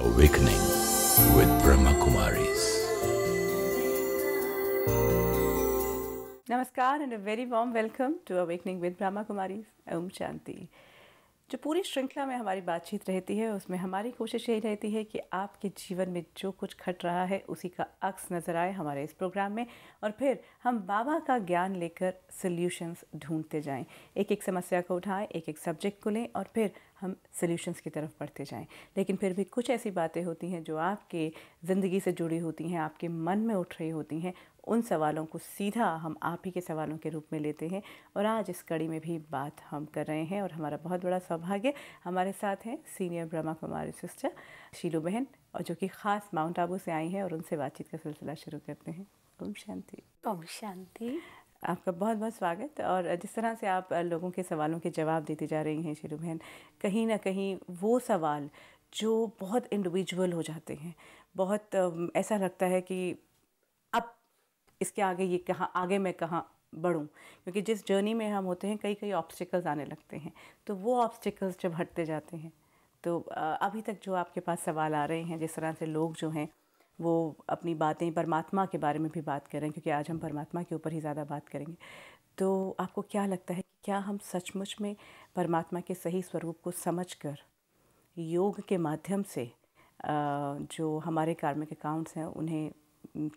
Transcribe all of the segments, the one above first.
Awakening with Brahma Kumaris. नमस्कार and a very warm welcome to awakening with Brahma Kumari. ओम शांति। जो पूरी श्रृंखला में हमारी बातचीत रहती है उसमें हमारी कोशिश यही रहती है कि आपके जीवन में जो कुछ घट रहा है उसी का अक्स नज़र आए हमारे इस प्रोग्राम में, और फिर हम बाबा का ज्ञान लेकर सॉल्यूशंस ढूंढते जाएं। एक एक समस्या को उठाएं, एक एक सब्जेक्ट को लें और फिर हम सॉल्यूशंस की तरफ बढ़ते जाएं। लेकिन फिर भी कुछ ऐसी बातें होती हैं जो आपके ज़िंदगी से जुड़ी होती हैं, आपके मन में उठ रही होती हैं। उन सवालों को सीधा हम आप ही के सवालों के रूप में लेते हैं और आज इस कड़ी में भी बात हम कर रहे हैं। और हमारा बहुत बड़ा सौभाग्य, हमारे साथ हैं सीनियर ब्रह्मा कुमारी सिस्टर शीलू बहन, और जो कि ख़ास माउंट आबू से आई हैं, और उनसे बातचीत का सिलसिला शुरू करते हैं। ओम शांति। ओम शांति। आपका बहुत बहुत स्वागत। और जिस तरह से आप लोगों के सवालों के जवाब देती जा रही हैं शीलू बहन, कहीं ना कहीं वो सवाल जो बहुत इंडिविजुअल हो जाते हैं, बहुत ऐसा लगता है कि अब इसके आगे ये कहाँ, आगे मैं कहाँ बढ़ूँ, क्योंकि जिस जर्नी में हम होते हैं कई कई ऑब्स्टिकल्स आने लगते हैं। तो वो ऑब्स्टिकल्स जब हटते जाते हैं तो अभी तक जो आपके पास सवाल आ रहे हैं, जिस तरह से लोग जो हैं वो अपनी बातें परमात्मा के बारे में भी बात करें, क्योंकि आज हम परमात्मा के ऊपर ही ज़्यादा बात करेंगे, तो आपको क्या लगता है कि क्या हम सचमुच में परमात्मा के सही स्वरूप को समझकर योग के माध्यम से जो हमारे कार्मिक अकाउंट्स हैं उन्हें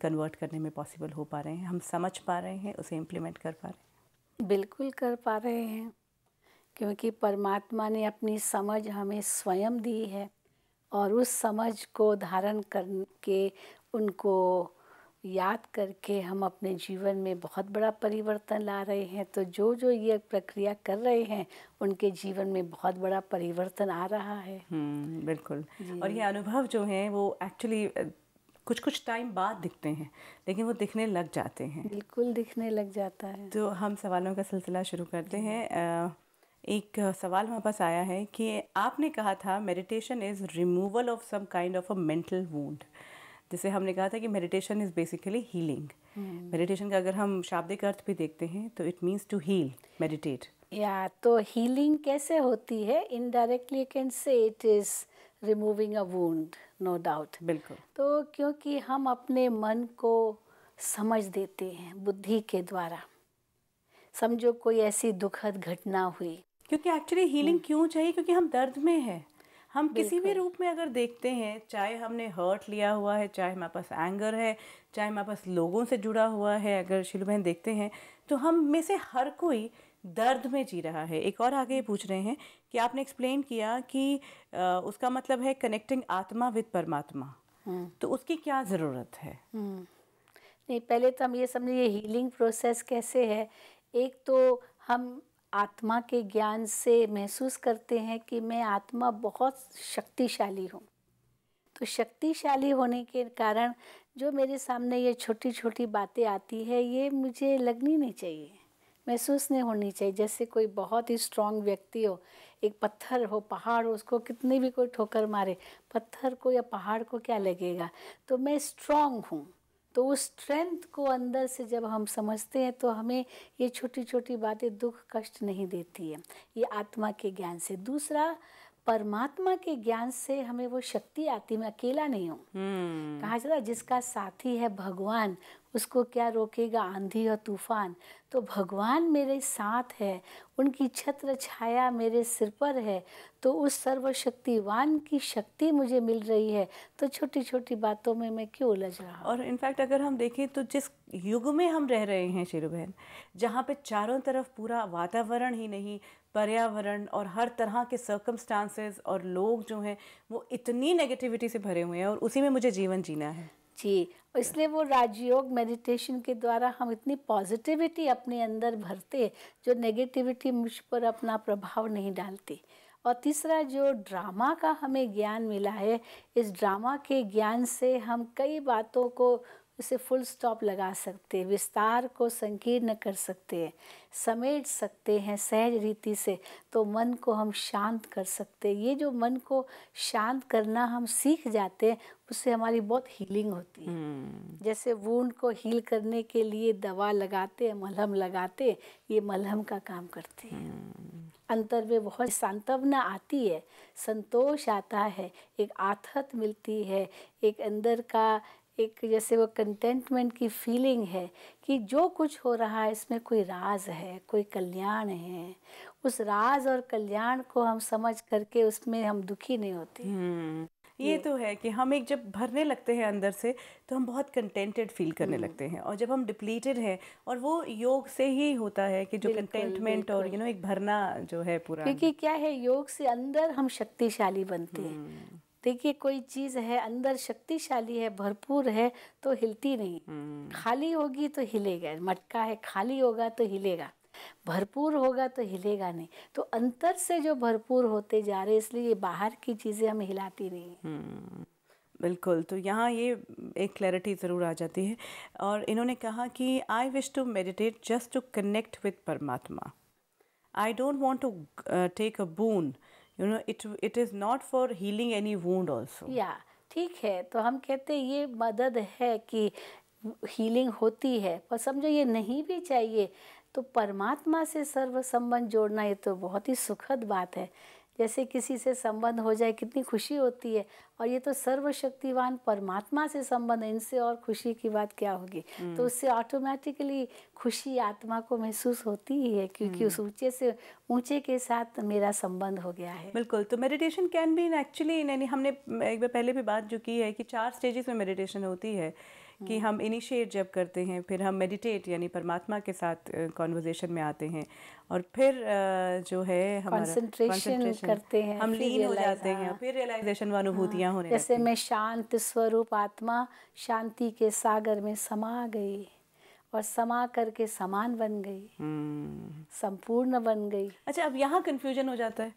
कन्वर्ट करने में पॉसिबल हो पा रहे हैं, हम समझ पा रहे हैं, उसे इम्प्लीमेंट कर पा रहे हैं? बिल्कुल कर पा रहे हैं, क्योंकि परमात्मा ने अपनी समझ हमें स्वयं दी है और उस समझ को धारण करके उनको याद करके हम अपने जीवन में बहुत बड़ा परिवर्तन ला रहे हैं। तो जो जो ये प्रक्रिया कर रहे हैं उनके जीवन में बहुत बड़ा परिवर्तन आ रहा है। बिल्कुल। और ये अनुभव जो हैं वो एक्चुअली कुछ कुछ टाइम बाद दिखते हैं, लेकिन वो दिखने लग जाते हैं। बिल्कुल दिखने लग जाता है। तो हम सवालों का सिलसिला शुरू करते हैं। एक सवाल हमारे पास आया है कि आपने कहा था meditation is removal of some kind of a mental wound. जैसे हमने कहा था कि meditation is basically healing. Meditation का अगर हम शाब्दिक अर्थ भी देखते हैं तो it means to heal, meditate. या तो हीलिंग कैसे होती है? Indirectly you can say it is removing a wound, no doubt. बिल्कुल। तो क्योंकि हम अपने मन को समझ देते हैं बुद्धि के द्वारा। समझो कोई ऐसी दुखद घटना हुई, क्योंकि एक्चुअली हीलिंग क्यों चाहिए? क्योंकि हम दर्द में हैं। हम किसी भी रूप में अगर देखते हैं, चाहे हमने हर्ट लिया हुआ है, चाहे हमारे पास एंगर है, चाहे हमारे पास लोगों से जुड़ा हुआ है, अगर शीलू बहन देखते हैं तो हम में से हर कोई दर्द में जी रहा है। एक और आगे पूछ रहे हैं कि आपने एक्सप्लेन किया कि उसका मतलब है कनेक्टिंग आत्मा विद परमात्मा, तो उसकी क्या ज़रूरत है? नहीं, पहले तो हम ये समझिए हीलिंग प्रोसेस कैसे है। एक तो हम आत्मा के ज्ञान से महसूस करते हैं कि मैं आत्मा बहुत शक्तिशाली हूँ। तो शक्तिशाली होने के कारण जो मेरे सामने ये छोटी छोटी बातें आती है ये मुझे लगनी नहीं चाहिए, महसूस नहीं होनी चाहिए। जैसे कोई बहुत ही स्ट्रांग व्यक्ति हो, एक पत्थर हो, पहाड़ हो, उसको कितनी भी कोई ठोकर मारे, पत्थर को या पहाड़ को क्या लगेगा? तो मैं स्ट्रांग हूँ। तो उस स्ट्रेंथ को अंदर से जब हम समझते हैं तो हमें ये छोटी छोटी बातें दुख कष्ट नहीं देती है, ये आत्मा के ज्ञान से। दूसरा, परमात्मा के ज्ञान से हमें वो शक्ति आती, मैं अकेला नहीं हूँ। कहा जाता है जिसका साथी है भगवान उसको क्या रोकेगा आंधी और तूफान। तो भगवान मेरे साथ है, उनकी छत्र छाया मेरे सिर पर है, तो उस सर्वशक्तिवान की शक्ति मुझे मिल रही है। तो छोटी छोटी बातों में मैं क्यों उलझ रहा हूँ? और इनफैक्ट अगर हम देखें तो जिस युग में हम रह रहे हैं शीलू बहन, जहाँ पे चारों तरफ पूरा वातावरण ही नहीं, पर्यावरण और हर तरह के सर्कमस्टांसेस और लोग जो हैं वो इतनी नेगेटिविटी से भरे हुए हैं, और उसी में मुझे जीवन जीना है। जी, इसलिए वो राजयोग मेडिटेशन के द्वारा हम इतनी पॉजिटिविटी अपने अंदर भरते जो नेगेटिविटी मुझ पर अपना प्रभाव नहीं डालती। और तीसरा, जो ड्रामा का हमें ज्ञान मिला है, इस ड्रामा के ज्ञान से हम कई बातों को इसे फुल स्टॉप लगा सकते हैं, विस्तार को संकीर्ण कर सकते हैं, समेट सकते हैं सहज रीति से। तो मन को हम शांत कर सकते हैं। ये जो मन को शांत करना हम सीख जाते हैं उससे हमारी बहुत हीलिंग होती है। जैसे वुंड को हील करने के लिए दवा लगाते हैं, मलहम लगाते हैं, ये मलहम का काम करती है। अंतर में बहुत सांत्वना आती है, संतोष आता है, एक आथत मिलती है, एक अंदर का एक जैसे वो कंटेंटमेंट की फीलिंग है कि जो कुछ हो रहा है इसमें कोई राज है, कोई कल्याण है। उस राज और कल्याण को हम समझ करके उसमें हम दुखी नहीं होते। ये तो है कि हम एक जब भरने लगते हैं अंदर से तो हम बहुत कंटेंटेड फील करने लगते हैं, और जब हम डिप्लीटेड हैं, और वो योग से ही होता है कि जो बिल्कुल, कंटेंटमेंट और बिल्कुल। एक भरना जो है पूरा। क्योंकि क्या है, योग से अंदर हम शक्तिशाली बनते हैं। देखिए कोई चीज़ है अंदर शक्तिशाली है, भरपूर है तो हिलती नहीं, खाली होगी तो हिलेगा। मटका है खाली होगा तो हिलेगा, भरपूर होगा तो हिलेगा नहीं। तो अंतर से जो भरपूर होते जा रहे, इसलिए ये बाहर की चीज़ें हमें हिलाती नहीं। बिल्कुल, तो यहाँ ये एक क्लैरिटी ज़रूर आ जाती है। और इन्होंने कहा कि I wish to meditate just to connect with परमात्मा। I don't want to take a boon, it is not for healing any wound also. या ठीक है, तो हम कहते हैं ये मदद है कि हीलिंग होती है, पर समझो ये नहीं भी चाहिए तो परमात्मा से सर्व संबंध जोड़ना ये तो बहुत ही सुखद बात है। जैसे किसी से संबंध हो जाए कितनी खुशी होती है, और ये तो सर्वशक्तिवान परमात्मा से संबंध है, इनसे और खुशी की बात क्या होगी। तो उससे ऑटोमेटिकली खुशी आत्मा को महसूस होती ही है, क्योंकि उस ऊंचे से ऊंचे के साथ मेरा संबंध हो गया है। बिल्कुल, तो मेडिटेशन कैन बी एक्चुअली, हमने एक बार पहले भी बात जो की है कि 4 स्टेजेस में मेडिटेशन होती है कि हम इनिशिएट जब करते हैं, फिर हम मेडिटेट यानी परमात्मा के साथ कॉन्वर्जेशन में आते हैं, और फिर जो है हमारा कंसंट्रेशन करते हैं, हम फिर लीन हो realize, जाते हैं, फिर रियलाइजेशन व अनुभूतियाँ होने जैसे लगती हैं। मैं शांत स्वरूप आत्मा शांति के सागर में समा गई, और समा करके समान बन गई, संपूर्ण बन गई। अच्छा, अब यहाँ कन्फ्यूजन हो जाता है,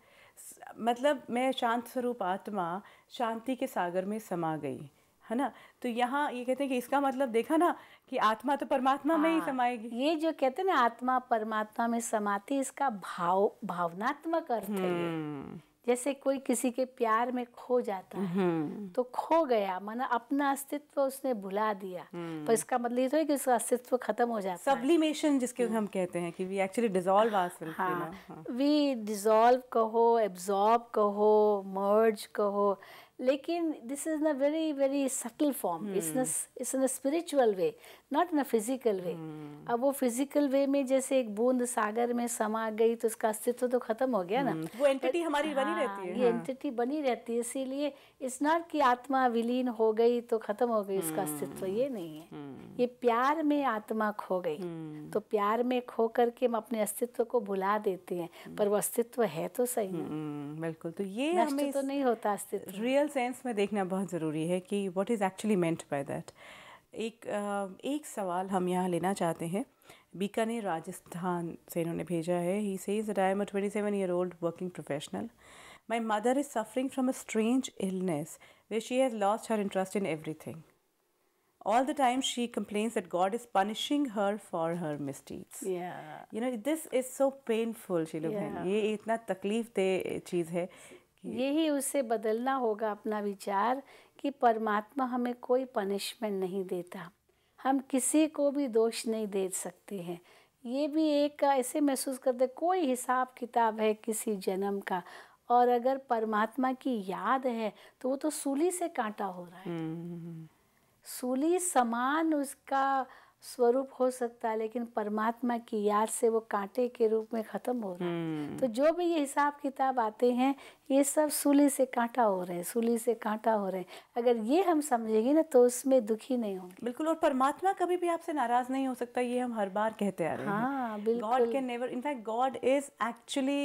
मतलब मैं शांत स्वरूप आत्मा शांति के सागर में समा गई, है ना। तो यहाँ ये कहते हैं कि इसका मतलब देखा ना कि आत्मा तो परमात्मा में ही समाएगी। ये जो कहते हैं ना आत्मा परमात्मा में समाती, इसका भावनात्मक अर्थ है ये। जैसे कोई किसी के प्यार में खो जाता है तो खो गया, माना अपना अस्तित्व उसने भुला दिया, पर इसका मतलब ये तो है कि उसका अस्तित्व खत्म हो जाता है। सब्लिमेशन जिसके हम कहते हैं कि we actually dissolve ourselves, we dissolve कहो, एब्जॉर्ब कहो, मर्ज कहो, लेकिन this is in a very very subtle form, it's in a spiritual way, not in a physical way. अब वो फिजिकल वे में जैसे एक बूंद सागर में समा गई तो उसका अस्तित्व तो खत्म हो गया ना, वो एंटिटी हमारी बनी रहती है। ये एंटिटी बनी रहती है, इसीलिए इट्स नॉट कि आत्मा विलीन हो गई तो खत्म हो गई उसका अस्तित्व, ये नहीं है। ये प्यार में आत्मा खो गई, तो प्यार में खो करके हम अपने अस्तित्व को भुला देते हैं, पर वो अस्तित्व है तो सही ना। बिल्कुल, तो ये नष्ट हमें तो नहीं होता अस्तित्व। रियल सेंस में देखना बहुत ज़रूरी है कि what is actually meant by that. एक सवाल हम यहाँ लेना चाहते हैं, बीकानेर राजस्थान से इन्होंने भेजा है। He says that I am a 27-year-old working professional. My mother is suffering from a strange illness where she has lost her interest in everything. All the time she complains that God is punishing her for her misdeeds. This is so painful, शीलू बहन। ये इतना तकलीफ दे चीज़ है। यही उससे बदलना होगा अपना विचार कि परमात्मा हमें कोई पनिशमेंट नहीं देता, हम किसी को भी दोष नहीं दे सकते हैं। ये भी एक ऐसे महसूस करते कोई हिसाब किताब है किसी जन्म का, और अगर परमात्मा की याद है तो वो तो सूली से कांटा हो रहा है। सूली समान उसका स्वरूप हो सकता है, लेकिन परमात्मा की याद से वो कांटे के रूप में ख़त्म हो रहा है। तो जो भी ये हिसाब किताब आते हैं ये सब सूली से कांटा हो रहे हैं, सूली से कांटा हो रहे हैं। अगर ये हम समझेंगे ना तो उसमें दुखी नहीं होंगे। बिल्कुल, और परमात्मा कभी भी आपसे नाराज़ नहीं हो सकता, ये हम हर बार कहते आ रहे हैं। हाँ बिल्कुल। God can never, in fact God is actually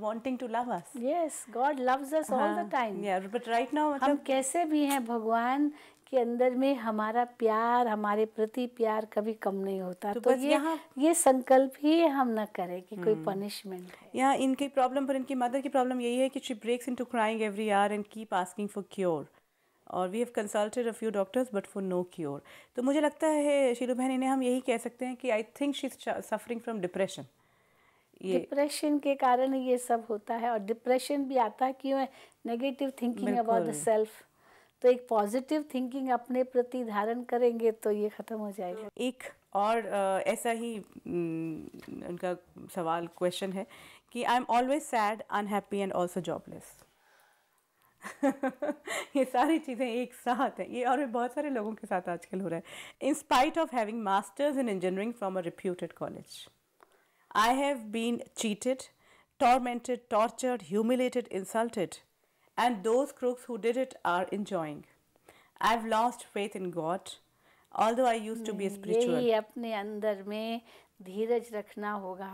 wanting to love us. Yes, God loves us all the time. Yeah, but right now हम कैसे भी हैं, भगवान के अंदर में हमारा प्यार, हमारे प्रति प्यार कभी कम नहीं होता। तो ये संकल्प ही हम न करें कि कोई पनिशमेंट है। यहाँ इनकी प्रॉब्लम, पर इनकी मदर की प्रॉब्लम यही है कि she breaks into crying every hour and keep asking for cure, और we have consulted a few doctors but for no cure. तो मुझे लगता है शीलू बहन, इन्हें हम यही कह सकते हैं कि I think she is suffering from depression. Depression के कारण ये सब होता है, और डिप्रेशन भी आता है क्यों है? Negative thinking about the self. तो एक पॉजिटिव थिंकिंग अपने प्रति धारण करेंगे तो ये ख़त्म हो जाएगा। एक और ऐसा ही उनका सवाल क्वेश्चन है कि I am always sad, unhappy and also jobless. ये सारी चीज़ें एक साथ हैं, ये और भी बहुत सारे लोगों के साथ आजकल हो रहा है। In spite of having masters in engineering from a reputed college, I have been cheated, tormented, tortured, humiliated, insulted, and those crooks who did it are enjoying. I've lost faith in God, although I used to be spiritual. यही अपने अंदर में धीरज रखना होगा।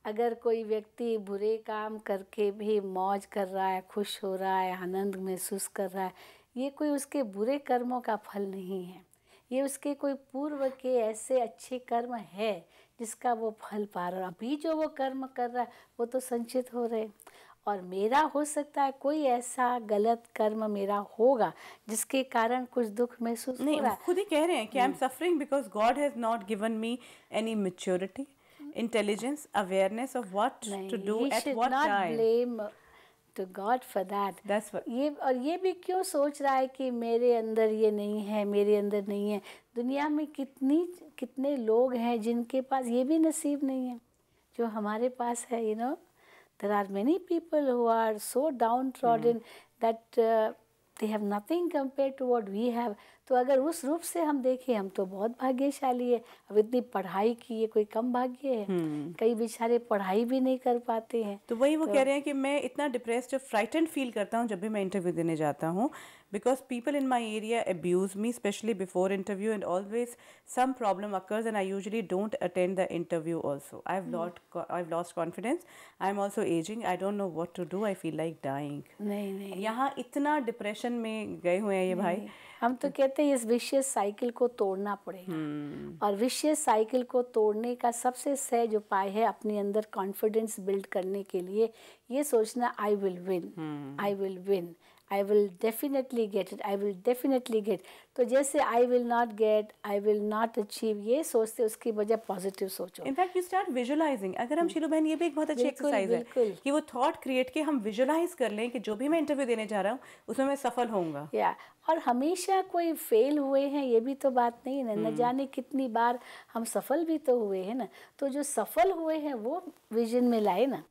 अगर कोई व्यक्ति बुरे काम करके भी मौज कर रहा है, खुश हो रहा है, आनंद महसूस कर रहा है, ये कोई उसके बुरे कर्मों का फल नहीं है, ये उसके कोई पूर्व के ऐसे अच्छे कर्म है जिसका वो फल पा रहा है। अभी जो वो कर्म कर रहा है वो तो संचित हो रहे, और मेरा हो सकता है कोई ऐसा गलत कर्म मेरा होगा जिसके कारण कुछ दुख महसूस हो रहा है। खुद ही कह रहे हैं कि I am suffering because God has not given me any maturity, intelligence, awareness of what to do at what time. To God for that. That's what. ये भी क्यों सोच रहा है कि मेरे अंदर ये नहीं है, मेरे अंदर नहीं है। दुनिया में कितने लोग हैं जिनके पास ये भी नसीब नहीं है जो हमारे पास है। there are many people who are so downtrodden that they have nothing compared to what we have. तो अगर उस रूप से हम देखें, हम तो बहुत भाग्यशाली है। अब इतनी पढ़ाई की ये कोई कम भाग्य है? कई बेचारे पढ़ाई भी नहीं कर पाते हैं। तो वही वो कह रहे हैं कि मैं इतना डिप्रेस्ड, फ्राइटेंड फील करता हूँ जब भी मैं इंटरव्यू देने जाता हूँ, because people in my area abuse me, especially before interview, and always some problem occurs and I usually don't attend the interview also. I've lost confidence. I'm also aging. I don't know what to do. I feel like dying. नहीं यहाँ इतना depression में गए हुए हैं ये भाई। हम तो कहते हैं इस विशियस साइकिल को तोड़ना पड़ेगा, और विशियस साइकिल को तोड़ने का सबसे सहज उपाय है अपने अंदर कॉन्फिडेंस बिल्ड करने के लिए ये सोचना, I will win, I will win, I will definitely get it, I will definitely get. तो जैसे I will not gate, I will not achieve, ये सोचते उसकी वजह पॉजिटिव सोचो। In fact you start visualising. अगर हम शीलू बहन, ये भी एक बहुत अच्छी एक्सरसाइज है कि वो थॉट क्रिएट के हम विजुअलाइज कर लें कि जो भी मैं इंटरव्यू देने जा रहा हूँ उसमें मैं सफल होऊंगा। और हमेशा कोई फेल हुए हैं ये भी तो बात नहीं है ना, न जाने कितनी बार हम सफल भी तो हुए हैं ना। तो जो सफल हुए हैं वो विजन में लाए ना,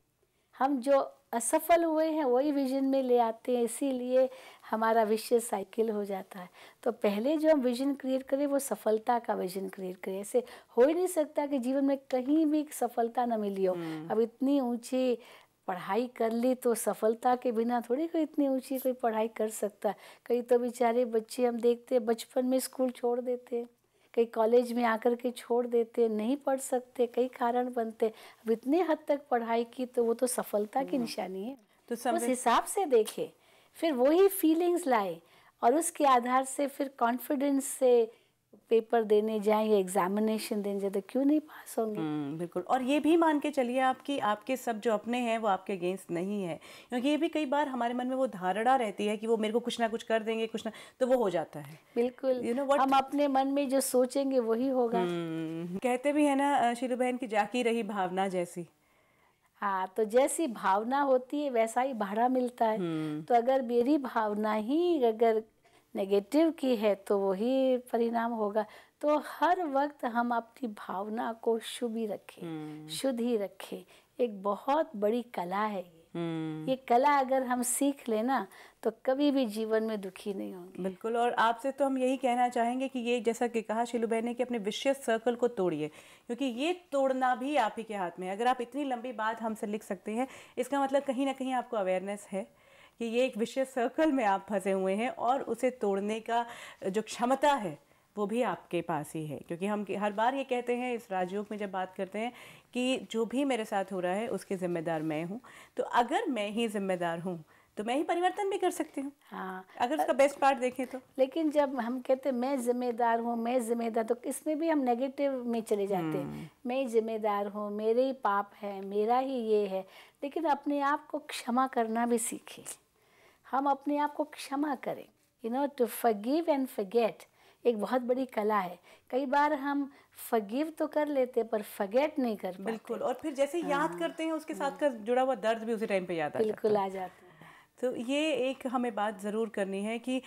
हम जो असफल हुए हैं वही विजन में ले आते हैं, इसीलिए हमारा विशियस साइकिल हो जाता है। तो पहले जो हम विजन क्रिएट करें वो सफलता का विजन क्रिएट करें। ऐसे हो ही नहीं सकता कि जीवन में कहीं भी सफलता न मिली हो। अब इतनी ऊंची पढ़ाई कर ली तो सफलता के बिना थोड़ी कोई इतनी ऊंची कोई पढ़ाई कर सकता है। कई तो बेचारे बच्चे हम देखते हैं बचपन में स्कूल छोड़ देते हैं, कई कॉलेज में आकर के छोड़ देते, नहीं पढ़ सकते, कई कारण बनते। अब इतने हद तक पढ़ाई की तो वो तो सफलता की निशानी है। तो उस हिसाब से देखे, फिर वही फीलिंग्स लाए और उसके आधार से फिर कॉन्फिडेंस से पेपर देने जाएं या एग्जामिनेशन देने जाए तो क्यों नहीं पास होंगे। बिल्कुल। और ये भी मान के चलिए आपकी आपके सब जो अपने हैं वो आपके अगेंस्ट नहीं है, क्योंकि ये भी कई बार हमारे मन में वो धारणा रहती है कि वो मेरे को कुछ ना कुछ कर देंगे, कुछ ना, तो वो हो जाता है। बिल्कुल, हम अपने मन में जो सोचेंगे वही होगा। कहते भी है ना शीलू बहन की जाकी रही भावना जैसी। हाँ, तो जैसी भावना होती है वैसा ही भाड़ा मिलता है। तो अगर मेरी भावना ही अगर नेगेटिव की है तो वही परिणाम होगा। तो हर वक्त हम अपनी भावना को शुभ ही रखें, शुद्ध ही रखें। एक बहुत बड़ी कला है ये कला अगर हम सीख लेना तो कभी भी जीवन में दुखी नहीं होंगे। बिल्कुल। और आपसे तो हम यही कहना चाहेंगे कि ये जैसा कि कहा शीलू बहन ने कि अपने विशियस सर्कल को तोड़िए, क्योंकि ये तोड़ना भी आप ही के हाथ में है। अगर आप इतनी लंबी बात हमसे लिख सकते हैं, इसका मतलब कहीं ना कहीं आपको अवेयरनेस है कि ये एक विशेष सर्कल में आप फंसे हुए हैं और उसे तोड़ने का जो क्षमता है वो भी आपके पास ही है। क्योंकि हम हर बार ये कहते हैं इस राजयोग में जब बात करते हैं कि जो भी मेरे साथ हो रहा है उसके ज़िम्मेदार मैं हूँ। तो अगर मैं ही ज़िम्मेदार हूँ तो मैं ही परिवर्तन भी कर सकती हूँ। हाँ, अगर उसका बेस्ट पार्ट देखें तो। लेकिन जब हम कहते हैं मैं जिम्मेदार हूँ, मैं जिम्मेदार, तो इसमें भी हम नेगेटिव में चले जाते हैं। मैं जिम्मेदार हूँ, मेरे ही पाप है, मेरा ही ये है। लेकिन अपने आप को क्षमा करना भी सीखें। हम अपने आप को क्षमा करें। टू फॉरगिव एंड फॉरगेट एक बहुत बड़ी कला है। कई बार हम फॉरगिव तो कर लेते पर फॉरगेट नहीं कर पाते। बिल्कुल। और फिर जैसे याद करते हैं उसके साथ का जुड़ा हुआ दर्द भी उसी टाइम पे याद आ जाता है। बिल्कुल आ जाता है। तो ये एक हमें बात ज़रूर करनी है कि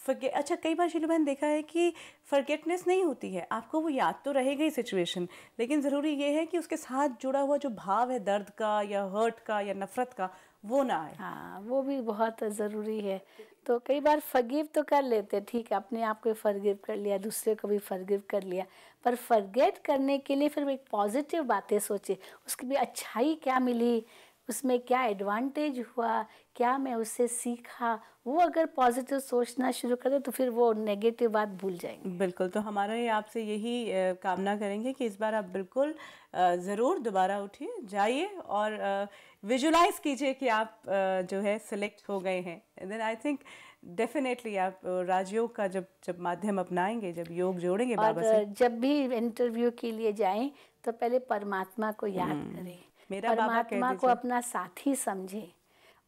अच्छा, कई बार शीलू बहन देखा है कि फॉरगेटनेस नहीं होती है, आपको वो याद तो रहेगा ही सिचुएशन, लेकिन ज़रूरी ये है कि उसके साथ जुड़ा हुआ जो भाव है दर्द का या हर्ट का या नफ़रत का, वो ना आए। हाँ, वो भी बहुत ज़रूरी है। तो कई बार फॉरगिव तो कर लेते, ठीक है, अपने आप को फॉरगिव कर लिया, दूसरे को भी फॉरगिव कर लिया, पर फॉरगेट करने के लिए फिर एक पॉजिटिव बातें सोचे, उसकी भी अच्छाई क्या मिली, उसमें क्या एडवांटेज हुआ, क्या मैं उससे सीखा, वो अगर पॉजिटिव सोचना शुरू करें तो फिर वो नेगेटिव बात भूल जाएंगे। बिल्कुल, तो हमारा ये आपसे यही कामना करेंगे कि इस बार आप बिल्कुल ज़रूर दोबारा उठिए, जाइए और विजुलाइज कीजिए कि आप जो है सिलेक्ट हो गए हैं। देन आई थिंक डेफिनेटली आप राजयोग का जब माध्यम अपनाएंगे, जब योग जोड़ेंगे बाबा से। और जब भी इंटरव्यू के लिए जाएं तो पहले परमात्मा को याद करें, मेरा बाबा कह परमात्मा को दीजिए। अपना साथी समझें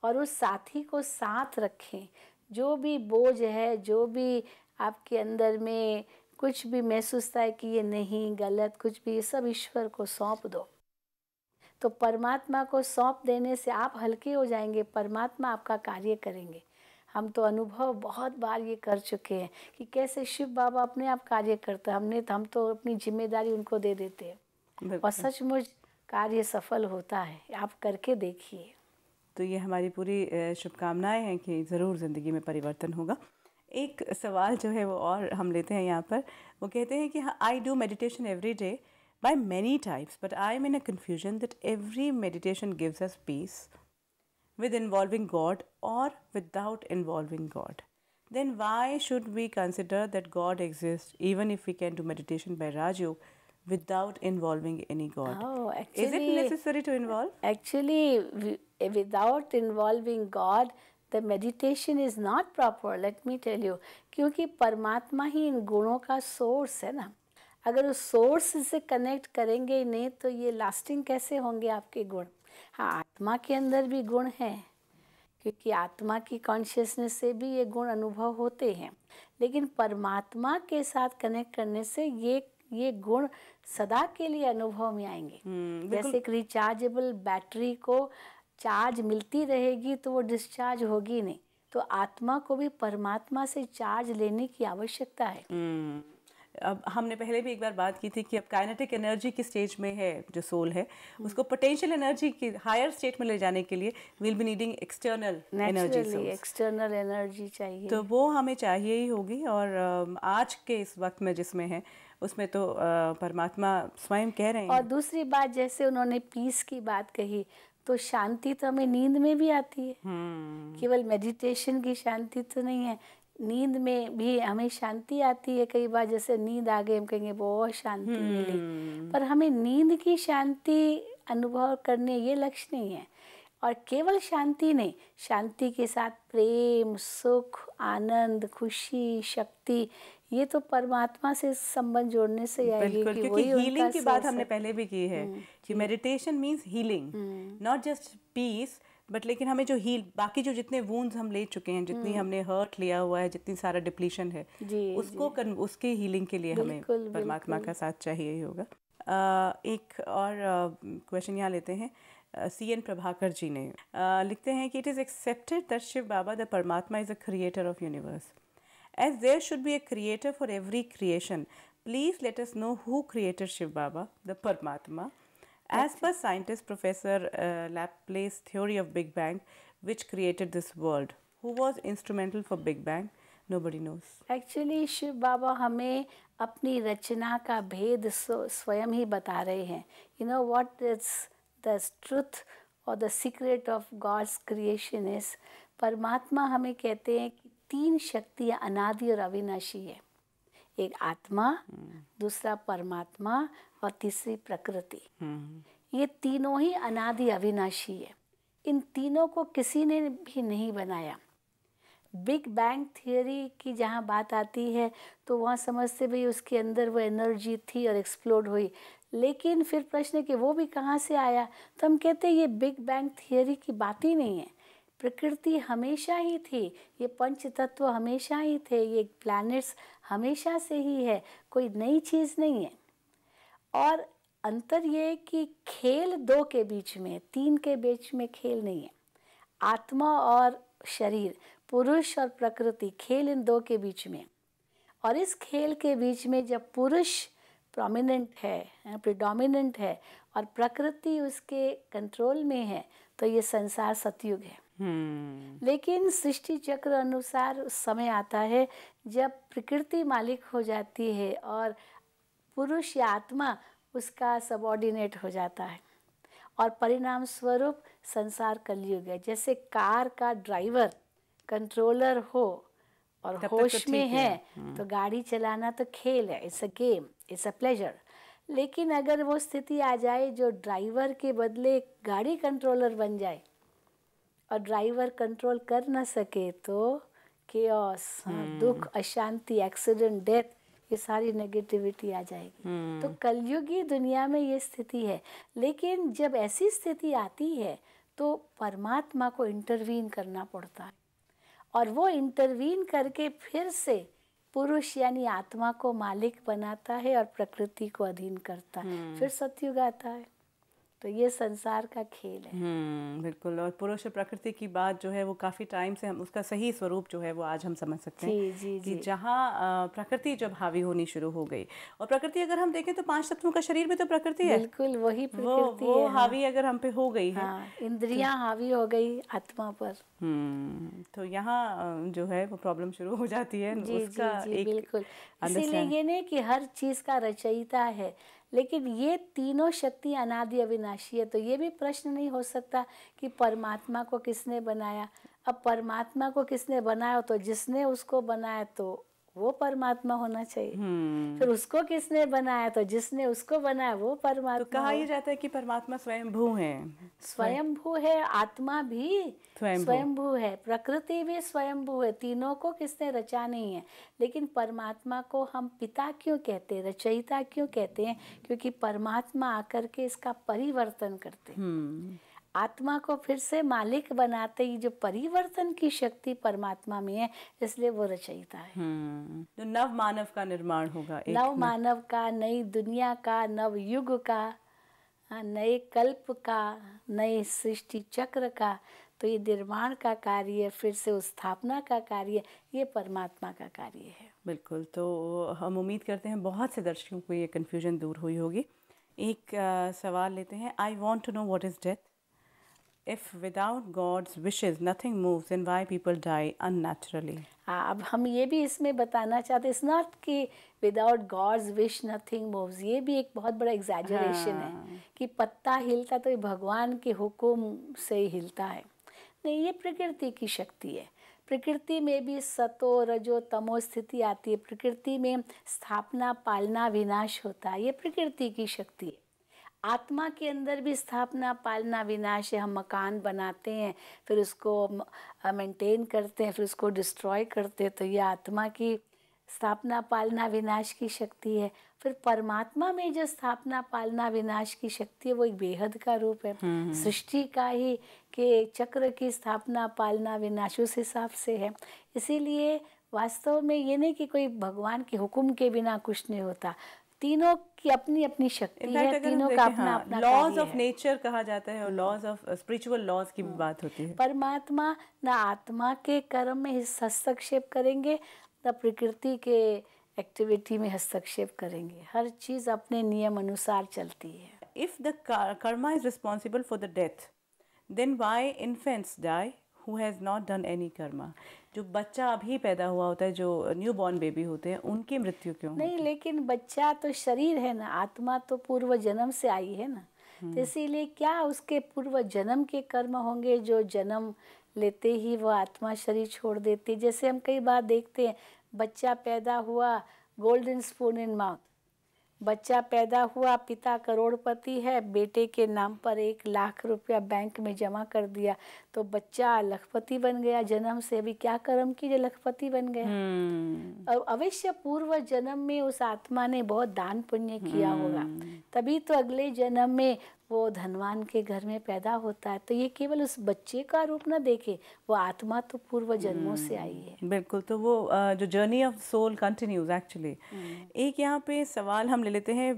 और उस साथी को साथ रखें। जो भी बोझ है, जो भी आपके अंदर में कुछ भी महसूस होता है कि ये नहीं, गलत कुछ भी, ये सब ईश्वर को सौंप दो। तो परमात्मा को सौंप देने से आप हल्के हो जाएंगे, परमात्मा आपका कार्य करेंगे। हम तो अनुभव बहुत बार ये कर चुके हैं कि कैसे शिव बाबा अपने आप कार्य करता है, हम तो अपनी जिम्मेदारी उनको दे देते हैं और बिल्कुल। सचमुच कार्य सफल होता है। आप करके देखिए। तो ये हमारी पूरी शुभकामनाएं हैं कि ज़रूर ज़िंदगी में परिवर्तन होगा। एक सवाल जो है वो और हम लेते हैं यहाँ पर, वो कहते हैं कि I do meditation every day by many types, but I am in a confusion that every meditation gives us peace with involving God or without involving God. Then why should we consider that God exists even if we can do meditation by Raj Yoga without involving any God? Oh, Is it necessary to involve? Actually, without involving God, the meditation is not proper. Let me tell you, क्योंकि परमात्मा ही इन गुणों का source है ना। अगर उस source से connect करेंगे ही नहीं तो ये लास्टिंग कैसे होंगे आपके गुण। हाँ, आत्मा के अंदर भी गुण हैं, क्योंकि आत्मा की कॉन्शियसनेस से भी ये गुण अनुभव होते हैं, लेकिन परमात्मा के साथ कनेक्ट करने से ये गुण सदा के लिए अनुभव में आएंगे। जैसे एक रिचार्जेबल बैटरी को चार्ज मिलती रहेगी तो वो डिस्चार्ज होगी नहीं, तो आत्मा को भी परमात्मा से चार्ज लेने की आवश्यकता है। अब हमने पहले भी एक बार बात की थी कि अब काइनेटिक एनर्जी की स्टेज में है जो सोल है, उसको पोटेंशियल एनर्जी की हायर स्टेट में ले जाने के लिए will be needing external energy, external energy चाहिए, तो वो हमें चाहिए ही होगी। और आज के इस वक्त में जिसमें है उसमें तो परमात्मा स्वयं कह रहे हैं। और दूसरी बात, जैसे उन्होंने पीस की बात कही, तो शांति तो हमें नींद में भी आती है। केवल मेडिटेशन की शांति तो नहीं है, नींद में भी हमें शांति आती है। कई बार जैसे नींद आ गई, हम कहेंगे बहुत शांति मिली, पर हमें नींद की शांति अनुभव करने ये लक्ष्य नहीं है। और केवल शांति नहीं, शांति के साथ प्रेम, सुख, आनंद, खुशी, शक्ति, ये तो परमात्मा से संबंध जोड़ने से आएगी। बिल्कुल, क्योंकि हीलिंग की बात हमने पहले भी की है कि meditation means healing, not just peace, but लेकिन हमें जो बाकी जो जितने वूंड्स हम ले चुके हैं, जितनी हमने हर्ट लिया हुआ है, जितनी सारा डिप्लीशन है, उसको उसके हीलिंग के लिए हमें परमात्मा का साथ चाहिए ही होगा। एक और क्वेश्चन यहाँ लेते हैं, CN प्रभाकर जी ने लिखते हैं कि it is accepted that Shiv Baba the परमात्मा is a creator of universe, as there should be a creator for every creation, please let us know who created Shiv Baba the परमात्मा. As per scientist Professor Laplace's theory of Big Bang, which created this world, who was instrumental for Big Bang? Nobody knows. Actually, Shiv Baba हमें अपनी रचना का भेद स्वयं ही बता रहे हैं. You know what is the truth or the secret of God's creation is? परमात्मा हमें कहते हैं कि 3 शक्तियाँ अनादि और अविनाशी है. एक आत्मा, दूसरा परमात्मा और तीसरी प्रकृति. ये तीनों ही अनादि अविनाशी है. इन तीनों को किसी ने भी नहीं बनाया. बिग बैंग थियरी की जहाँ बात आती है तो वहाँ समझते भाई उसके अंदर वो एनर्जी थी और एक्सप्लोड हुई, लेकिन फिर प्रश्न है कि वो भी कहाँ से आया. तो हम कहते हैं ये बिग बैंग थियरी की बात ही नहीं है. प्रकृति हमेशा ही थी, ये पंच तत्व हमेशा ही थे, ये प्लैनेट्स हमेशा से ही है, कोई नई चीज़ नहीं है. और अंतर ये है कि खेल 2 के बीच में, 3 के बीच में खेल नहीं है. आत्मा और शरीर, पुरुष और प्रकृति, खेल इन दो के बीच में। और इस खेल के बीच में जब पुरुष प्रोमिनेंट है, प्रिडोमिनेंट है, और प्रकृति उसके कंट्रोल में है, तो ये संसार सतयुग है। लेकिन सृष्टि चक्र अनुसार समय आता है जब प्रकृति मालिक हो जाती है और पुरुष या आत्मा उसका सबऑर्डिनेट हो जाता है, और परिणाम स्वरूप संसार कलयुग है। जैसे कार का ड्राइवर कंट्रोलर हो और होश में है तो गाड़ी चलाना तो खेल है, it's a game, it's a pleasure. लेकिन अगर वो स्थिति आ जाए जो ड्राइवर के बदले गाड़ी कंट्रोलर बन जाए और ड्राइवर कंट्रोल कर ना सके, तो केओस, दुख, अशांति, एक्सीडेंट, डेथ, ये सारी नेगेटिविटी आ जाएगी। तो कलयुगी दुनिया में ये स्थिति है। लेकिन जब ऐसी स्थिति आती है तो परमात्मा को इंटरवीन करना पड़ता है, और वो इंटरवीन करके फिर से पुरुष यानी आत्मा को मालिक बनाता है और प्रकृति को अधीन करता है। फिर सतयुग आता है। तो ये संसार का खेल है। बिल्कुल। और पुरुष और प्रकृति की बात जो है वो काफ़ी टाइम से हम उसका सही स्वरूप जो है वो आज हम समझ सकते हैं कि जहाँ प्रकृति जब हावी होनी शुरू हो गई, और प्रकृति अगर हम देखें तो 5 तत्वों का शरीर भी तो प्रकृति है। बिल्कुल वही प्रकृति वो है। हावी अगर हम पे हो गई है, इंद्रियां हावी हो गई आत्मा पर, तो यहाँ जो है वो प्रॉब्लम शुरू हो जाती है। उसका एक बिल्कुल। इसीलिए ये नहीं कि हर चीज़ का रचयिता है, लेकिन ये तीनों शक्ति अनादि अविनाशी है। तो ये भी प्रश्न नहीं हो सकता कि परमात्मा को किसने बनाया। अब परमात्मा को किसने बनाया, तो जिसने उसको बनाया तो वो परमात्मा होना चाहिए। फिर उसको किसने बनाया, तो जिसने उसको बनाया वो परमात्मा। तो कहा यह जाता है कि परमात्मा स्वयंभू है। स्वयंभू है, आत्मा भी स्वयंभू है, प्रकृति भी स्वयंभू है। तीनों को किसने रचा नहीं है। लेकिन परमात्मा को हम पिता क्यों कहते हैं, रचयिता क्यों कहते हैं? क्योंकि परमात्मा आकर के इसका परिवर्तन करते हैं, आत्मा को फिर से मालिक बनाते ही। जो परिवर्तन की शक्ति परमात्मा में है, इसलिए वो रचयिता है। तो नव मानव का निर्माण होगा, नव मानव का, नई दुनिया का, नव युग का, नए कल्प का, नए सृष्टि चक्र का। तो ये निर्माण का कार्य, फिर से उस स्थापना का कार्य, ये परमात्मा का कार्य है। बिल्कुल। तो हम उम्मीद करते हैं बहुत से दर्शकों को ये कन्फ्यूजन दूर हुई होगी। एक सवाल लेते हैं। I want to know what is death. If without God's wishes nothing moves, then why people die unnaturally? अब हम ये भी इसमें बताना चाहते हैं, इट्स नॉट कि without God's wish nothing moves. ये भी एक बहुत बड़ा एग्जैजरेशन है कि पत्ता हिलता तो ये भगवान के हुक्म से ही हिलता है। नहीं, ये प्रकृति की शक्ति है। प्रकृति में भी सतो रजो तमो स्थिति आती है। प्रकृति में स्थापना, पालना, विनाश होता है। ये प्रकृति की शक्ति है। आत्मा के अंदर भी स्थापना, पालना, विनाश है। हम मकान बनाते हैं, फिर उसको मेंटेन करते हैं, फिर उसको डिस्ट्रॉय करते हैं। तो ये आत्मा की स्थापना, पालना, विनाश की शक्ति है। फिर परमात्मा में जो स्थापना, पालना, विनाश की शक्ति है, वो एक बेहद का रूप है। सृष्टि का ही के चक्र की स्थापना, पालना, विनाश उस हिसाब से है। इसीलिए वास्तव में ये नहीं कि कोई भगवान के हुक्म के बिना कुछ नहीं होता। तीनों की अपनी अपनी शक्ति है, तीनों का अपना अपना लॉज ऑफ नेचर कहा जाता है, और लॉज ऑफ स्पिरिचुअल लॉज की बात होती है। परमात्मा ना आत्मा के कर्म में हस्तक्षेप करेंगे, ना प्रकृति के एक्टिविटी में हस्तक्षेप करेंगे। हर चीज़ अपने नियम अनुसार चलती है। If the karma is responsible for the death, then why infants die who has not done any karma? जो बच्चा अभी पैदा हुआ होता है, जो न्यू बॉर्न बेबी होते हैं, उनकी मृत्यु क्यों नहीं? लेकिन बच्चा तो शरीर है ना, आत्मा तो पूर्व जन्म से आई है ना। तो इसीलिए क्या उसके पूर्व जन्म के कर्म होंगे जो जन्म लेते ही वो आत्मा शरीर छोड़ देती। जैसे हम कई बार देखते हैं, बच्चा पैदा हुआ, गोल्डन स्पून इन माउथ। बच्चा पैदा हुआ, पिता करोड़पति है, बेटे के नाम पर 1 लाख रुपया बैंक में जमा कर दिया, तो बच्चा लखपति बन गया जन्म से। अभी क्या कर्म की जो लखपति बन गया? अवश्य पूर्व जन्म में उस आत्मा ने बहुत दान पुण्य किया होगा, तभी तो अगले जन्म में वो धनवान के घर में पैदा होता है। तो ये केवल उस बच्चे का रूप न देखे, वो आत्मा तो पूर्व जन्मों से आई है। बिल्कुल। तो वो जो journey of soul continues actually. एक यहाँ पे सवाल हम ले लेते हैं,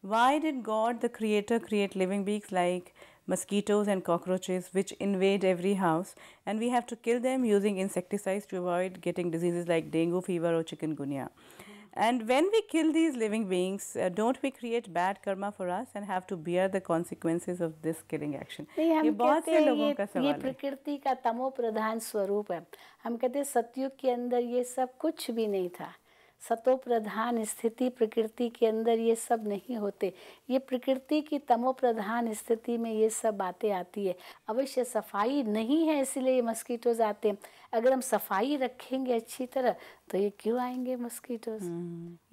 why did God the creator create living beings like mosquitoes and cockroaches which invade every house, and we have to kill them using insecticides to avoid getting diseases like dengue fever or chikungunya. And when we kill these living beings, don't we create bad karma for us and have to bear the consequences of this killing action? नहीं, हम ये बहुत कहते से हैं लोगों का ये सवाल है। प्रकृति का तमो प्रधान स्वरूप है। हम कहते हैं सतयुग के अंदर ये सब कुछ भी नहीं था। सतो प्रधान स्थिति प्रकृति के अंदर ये सब नहीं होते। ये प्रकृति की तमो प्रधान स्थिति में ये सब बातें आती है। अवश्य सफाई नहीं है इसीलिए ये मस्कीटोज आते हैं। अगर हम सफाई रखेंगे अच्छी तरह तो ये क्यों आएंगे मस्कीटोज?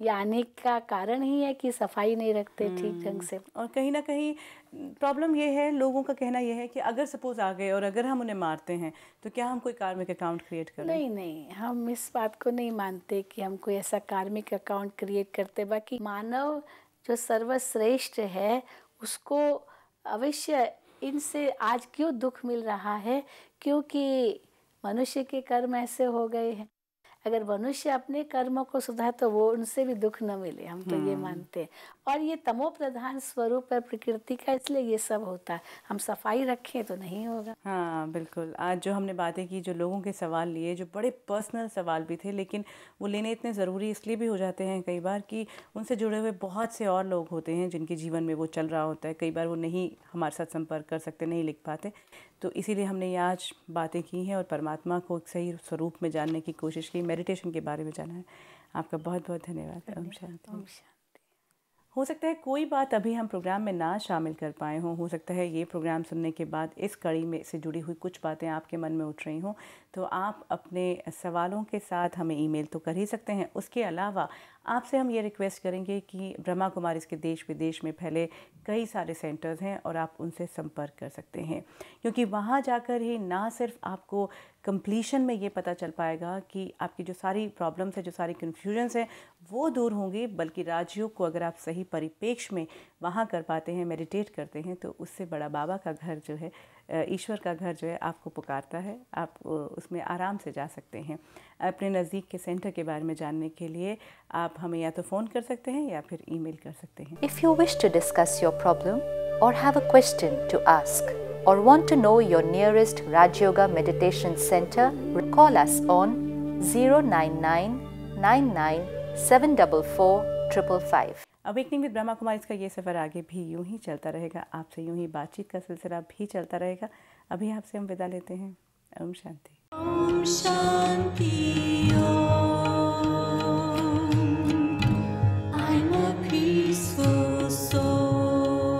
ये आने का कारण ही है कि सफाई नहीं रखते ठीक ढंग से। और कहीं ना कहीं प्रॉब्लम ये है, लोगों का कहना ये है कि अगर सपोज आ गए और अगर हम उन्हें मारते हैं तो क्या हम कोई कार्मिक अकाउंट क्रिएट करें? नहीं नहीं, हम इस बात को नहीं मानते कि हम कोई ऐसा कार्मिक अकाउंट क्रिएट करते। बाकी मानव जो सर्वश्रेष्ठ है उसको अवश्य इनसे आज क्यों दुख मिल रहा है? क्योंकि मनुष्य के कर्म ऐसे हो गए हैं। अगर मनुष्य अपने कर्मों को सुधारे तो वो उनसे भी दुख न मिले, हम तो ये मानते हैं। और ये तमो प्रधान स्वरूप है प्रकृति का, इसलिए ये सब होता है। हम सफाई रखें तो नहीं होगा। हाँ बिल्कुल। आज जो हमने बातें की, जो लोगों के सवाल लिए, जो बड़े पर्सनल सवाल भी थे, लेकिन वो लेने इतने ज़रूरी इसलिए भी हो जाते हैं कई बार कि उनसे जुड़े हुए बहुत से और लोग होते हैं जिनके जीवन में वो चल रहा होता है। कई बार वो नहीं हमारे साथ संपर्क कर सकते, नहीं लिख पाते, तो इसीलिए हमने ये आज बातें की हैं और परमात्मा को एक सही स्वरूप में जानने की कोशिश की, मेडिटेशन के बारे में जाना है। आपका बहुत बहुत धन्यवाद। ओम शांति। ओम शांति। हो सकता है कोई बात अभी हम प्रोग्राम में ना शामिल कर पाए हों, हो सकता है ये प्रोग्राम सुनने के बाद इस कड़ी में से जुड़ी हुई कुछ बातें आपके मन में उठ रही हों, तो आप अपने सवालों के साथ हमें ईमेल तो कर ही सकते हैं। उसके अलावा आपसे हम ये रिक्वेस्ट करेंगे कि ब्रह्मा कुमारीज के देश विदेश में फैले कई सारे सेंटर्स हैं और आप उनसे संपर्क कर सकते हैं, क्योंकि वहाँ जाकर ही ना सिर्फ आपको कंप्लीशन में ये पता चल पाएगा कि आपकी जो सारी प्रॉब्लम्स है, जो सारी कन्फ्यूजन्स हैं वो दूर होंगी, बल्कि राजयोग को अगर आप सही परिपेक्ष में वहाँ कर पाते हैं, मेडिटेट करते हैं, तो उससे बड़ा बाबा का घर जो है, ईश्वर का घर जो है आपको पुकारता है। आप उसमें आराम से जा सकते हैं। अपने नज़दीक के सेंटर के बारे में जानने के लिए आप हमें या तो फ़ोन कर सकते हैं या फिर ईमेल कर सकते हैं। If you wish to discuss your problem or have a question to ask or want to know your nearest Raj Yoga Meditation Center, call us on 09999744555. Awakening with Brahma Kumaris का ये सफ़र आगे भी यूं ही चलता रहेगा। आपसे यूं ही बातचीत का सिलसिला भी चलता रहेगा। अभी आपसे हम विदा लेते हैं। Om Shanti. Om Shanti. I'm a peaceful soul.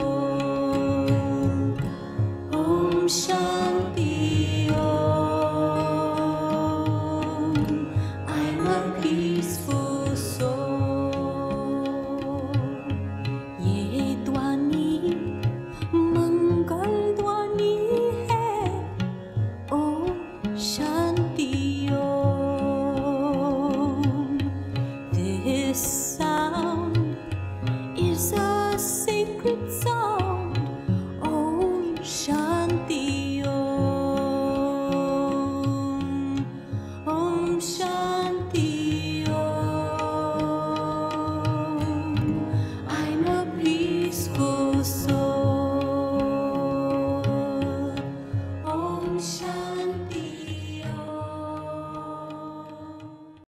Om Shanti Om. I'm a peaceful soul. ये ध्वनि मंगल ध्वनि है। ओम शांति ओम। This